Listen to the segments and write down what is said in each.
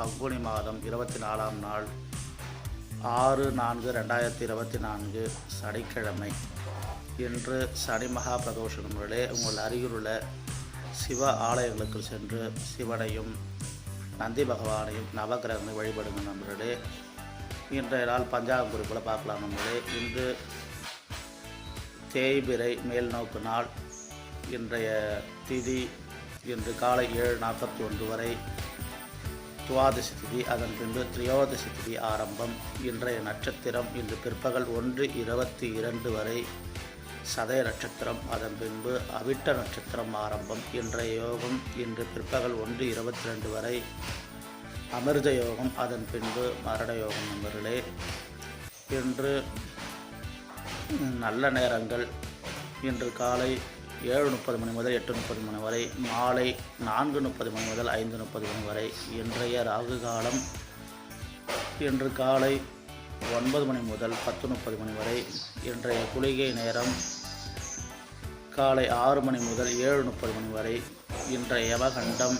பங்குனி மாதம் 24ஆம் நாள் 6/4/2024 சனிக்கிழமை. இன்று சனி மகா பிரதோஷ நண்பர்களே, உங்கள் அருகிலுள்ள சிவ ஆலயங்களுக்கு சென்று சிவனையும் நந்தி பகவானையும் நவகிரகங்களை வழிபடுங்க நண்பர்களே. இன்றைய நாள் பஞ்சாங்கம் குறிப்பில் பார்க்கலாம் நண்பர்களே. இன்று தேய்பிறை மேல் நோக்கு நாள். இன்றைய திதி இன்று காலை 7:41 வரை துவாதசி திதி, அதன் பின்பு திரியோதசி திதி ஆரம்பம். இன்றைய நட்சத்திரம் இன்று பிற்பகல் 1:22 வரை சதய நட்சத்திரம், அதன் பின்பு அவிட்ட நட்சத்திரம் ஆரம்பம். இன்றைய யோகம் இன்று பிற்பகல் 1:22 வரை அமிர்த யோகம், அதன் பின்பு மரண யோகம் நண்பர்களே. இன்று நல்ல நேரங்கள் இன்று காலை 7:30 மணி முதல் 8:30 மணி வரை, மாலை 4:30 மணி முதல் 5:30 மணி வரை. இன்றைய ராகு காலம் இன்று காலை 9 மணி முதல் 10:30 மணி வரை. இன்றைய குளிகை நேரம் காலை 6 மணி முதல் 7:30 மணி வரை. இன்றைய யமகண்டம்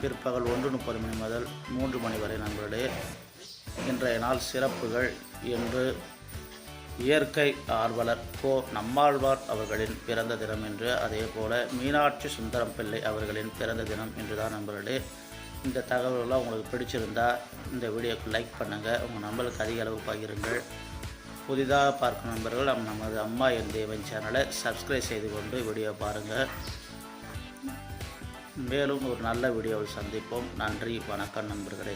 பிற்பகல் 1:30 மணி முதல் 3 மணி வரை நண்பர்களே. இன்றைய நாள் சிறப்புகள். இன்று இயற்கை ஆர்வலர் கோ. நம்மாழ்வார் அவர்களின் பிறந்த தினம் என்று, அதே போல மீனாட்சி சுந்தரம் பிள்ளை அவர்களின் பிறந்த தினம் என்றுதான் நண்பர்களே. இந்த தகவல்கள்லாம் உங்களுக்கு பிடிச்சிருந்தா இந்த வீடியோக்கு லைக் பண்ணுங்கள், உங்கள் நண்பர்களுக்கு அதிக அளவு பகிருங்கள். புதிதாக பார்க்கும் நண்பர்கள் நமது அம்மா என் தேவன் சேனலை சப்ஸ்கிரைப் செய்து கொண்டு வீடியோ பாருங்கள். மேலும் ஒரு நல்ல வீடியோவில் சந்திப்போம். நன்றி, வணக்கம் நண்பர்களே.